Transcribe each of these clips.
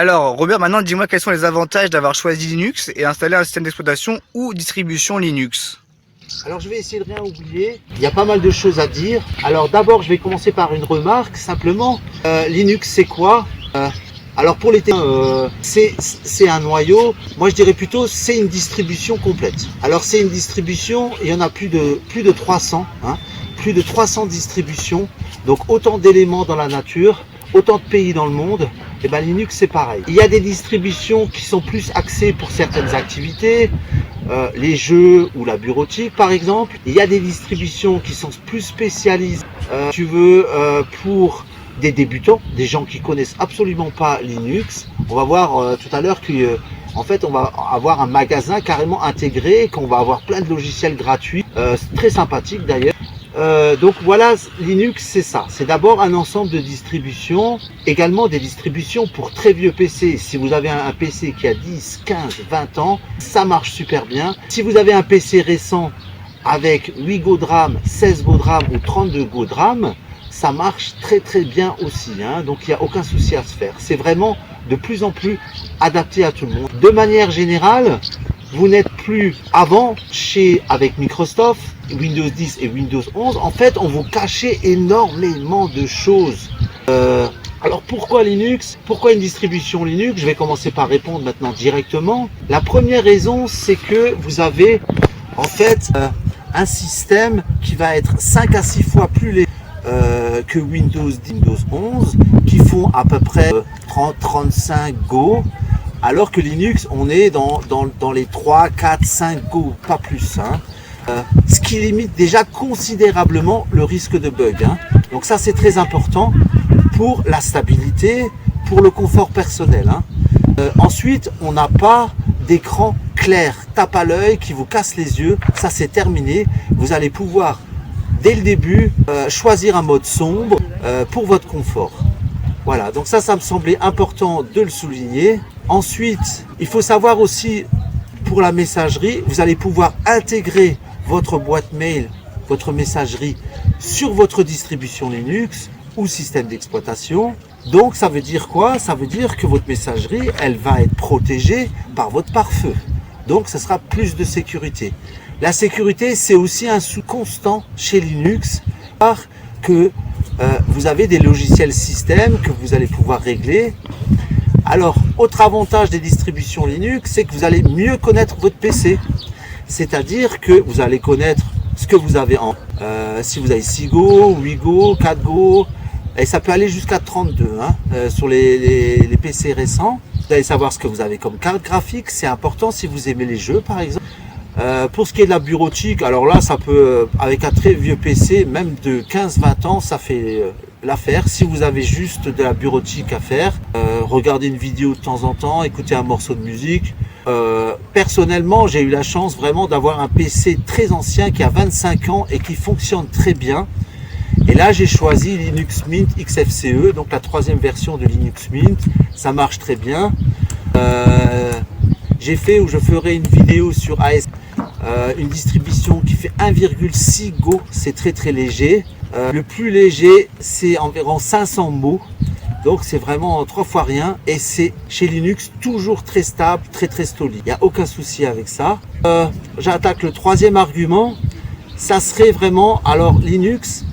Alors, Robert, maintenant, dis-moi quels sont les avantages d'avoir choisi Linux et installé un système d'exploitation ou distribution Linux. Alors je vais essayer de rien oublier. Il y a pas mal de choses à dire. Alors d'abord, je vais commencer par une remarque, simplement. Linux, c'est quoi Alors pour les c'est un noyau. Moi, je dirais plutôt c'est une distribution complète. Alors c'est une distribution, il y en a plus de 300, plus de 300 distributions. Donc autant d'éléments dans la nature, autant de pays dans le monde. Et ben Linux, c'est pareil. Il y a des distributions qui sont plus axées pour certaines activités, les jeux ou la bureautique par exemple. Il y a des distributions qui sont plus spécialisées, pour des débutants, des gens qui connaissent absolument pas Linux. On va voir tout à l'heure qu'en fait on va avoir un magasin carrément intégré, qu'on va avoir plein de logiciels gratuits, c'est très sympathique d'ailleurs. Donc voilà, Linux c'est ça, c'est d'abord un ensemble de distributions, également des distributions pour très vieux PC. Si vous avez un PC qui a 10, 15, 20 ans, ça marche super bien. Si vous avez un PC récent avec 8 Go de RAM, 16 Go de RAM ou 32 Go de RAM, ça marche très très bien aussi, donc il n'y a aucun souci à se faire. C'est vraiment de plus en plus adapté à tout le monde. De manière générale, vous n'êtes plus avant avec Microsoft, Windows 10 et Windows 11. En fait, on vous cachait énormément de choses. Alors pourquoi Linux? Pourquoi une distribution Linux? Je vais commencer par répondre maintenant directement. La première raison, c'est que vous avez en fait un système qui va être 5 à 6 fois plus léger que Windows 10, Windows 11, qui font à peu près 30-35 Go. Alors que Linux, on est dans les 3, 4, 5 Go, pas plus. Ce qui limite déjà considérablement le risque de bug. Donc ça, c'est très important pour la stabilité, pour le confort personnel. Ensuite, on n'a pas d'écran clair, tape à l'œil, qui vous casse les yeux. Ça, c'est terminé. Vous allez pouvoir, dès le début, choisir un mode sombre pour votre confort. Voilà, donc ça me semblait important de le souligner. Ensuite, il faut savoir aussi, pour la messagerie, vous allez pouvoir intégrer votre boîte mail, votre messagerie sur votre distribution Linux ou système d'exploitation. Donc ça veut dire quoi? Ça veut dire que votre messagerie, elle va être protégée par votre pare-feu. Donc ça sera plus de sécurité. La sécurité, c'est aussi un sous constant chez Linux, parce que vous avez des logiciels système que vous allez pouvoir régler. Alors, autre avantage des distributions Linux, c'est que vous allez mieux connaître votre PC. C'est-à-dire que vous allez connaître ce que vous avez si vous avez 6 Go, 8 Go, 4 Go, et ça peut aller jusqu'à 32 sur les PC récents. Vous allez savoir ce que vous avez comme carte graphique, c'est important si vous aimez les jeux par exemple. Pour ce qui est de la bureautique, alors là ça peut, avec un très vieux PC, même de 15-20 ans, ça fait l'affaire. Si vous avez juste de la bureautique à faire, regardez une vidéo de temps en temps, écoutez un morceau de musique. Personnellement, j'ai eu la chance vraiment d'avoir un PC très ancien qui a 25 ans et qui fonctionne très bien. Et là j'ai choisi Linux Mint XFCE, donc la 3e version de Linux Mint. Ça marche très bien. J'ai fait, ou je ferai une vidéo sur AS, une distribution qui fait 1,6 Go, c'est très très léger. Le plus léger, c'est environ 500 mots, donc c'est vraiment 3 fois rien. Et c'est chez Linux toujours très stable, très très solide. Il n'y a aucun souci avec ça. J'attaque le 3e argument. Ça serait vraiment, alors Linux,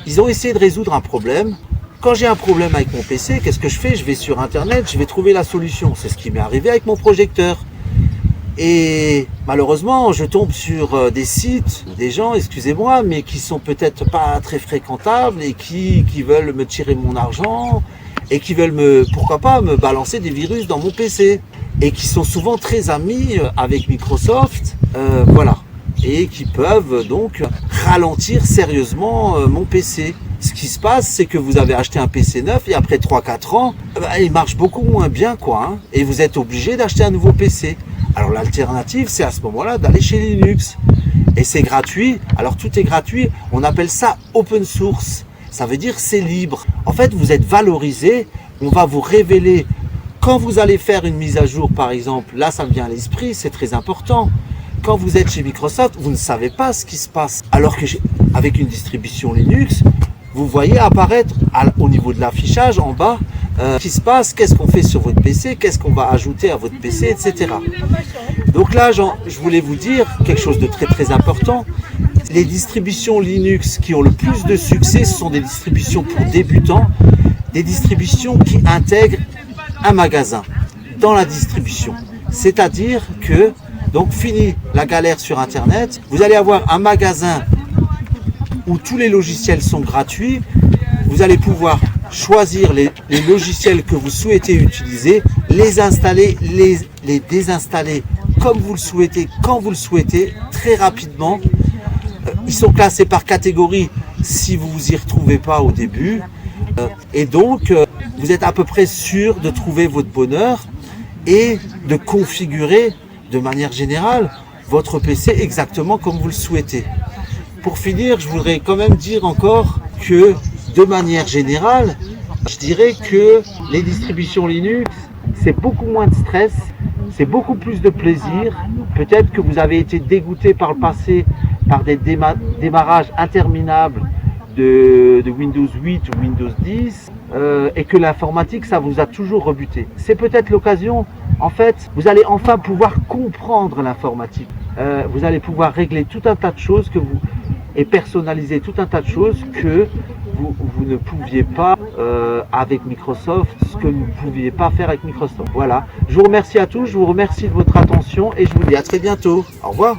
ils ont essayé de résoudre un problème. Quand j'ai un problème avec mon PC, qu'est-ce que je fais? Je vais sur internet, je vais trouver la solution. C'est ce qui m'est arrivé avec mon projecteur. Et malheureusement, je tombe sur des sites, des gens, excusez-moi, mais qui sont peut-être pas très fréquentables et qui veulent me tirer mon argent et qui veulent pourquoi pas, me balancer des virus dans mon PC. Et qui sont souvent très amis avec Microsoft, voilà. Et qui peuvent donc ralentir sérieusement mon PC. Ce qui se passe, c'est que vous avez acheté un PC neuf et après 3-4 ans, il marche beaucoup moins bien, et vous êtes obligé d'acheter un nouveau PC. Alors l'alternative, c'est à ce moment-là d'aller chez Linux. Et c'est gratuit. Alors tout est gratuit. On appelle ça open source. Ça veut dire c'est libre. En fait, vous êtes valorisé. On va vous révéler quand vous allez faire une mise à jour, par exemple. Là, ça me vient à l'esprit. C'est très important. Quand vous êtes chez Microsoft, vous ne savez pas ce qui se passe. Alors que avec une distribution Linux, vous voyez apparaître au niveau de l'affichage en bas ce qui se passe, qu'est-ce qu'on fait sur votre PC, qu'est-ce qu'on va ajouter à votre PC, etc. Donc là, je voulais vous dire quelque chose de très très important. Les distributions Linux qui ont le plus de succès, ce sont des distributions pour débutants, des distributions qui intègrent un magasin dans la distribution. C'est-à-dire que, donc fini la galère sur Internet, vous allez avoir un magasin où tous les logiciels sont gratuits. Vous allez pouvoir choisir les logiciels que vous souhaitez utiliser, les installer, les désinstaller comme vous le souhaitez, quand vous le souhaitez, très rapidement. Ils sont classés par catégorie si vous vous y retrouvez pas au début. Et donc, vous êtes à peu près sûr de trouver votre bonheur et de configurer de manière générale votre PC exactement comme vous le souhaitez. Pour finir, je voudrais quand même dire encore que de manière générale, je dirais que les distributions Linux, c'est beaucoup moins de stress, c'est beaucoup plus de plaisir. Peut-être que vous avez été dégoûté par le passé par des démarrages interminables de Windows 8 ou Windows 10 et que l'informatique, ça vous a toujours rebuté. C'est peut-être l'occasion, en fait, vous allez enfin pouvoir comprendre l'informatique. Vous allez pouvoir régler tout un tas de choses et personnaliser tout un tas de choses que vous ne pouviez pas avec Microsoft, ce que vous ne pouviez pas faire avec Microsoft. Voilà, je vous remercie à tous, je vous remercie de votre attention et je vous dis à très bientôt. Au revoir.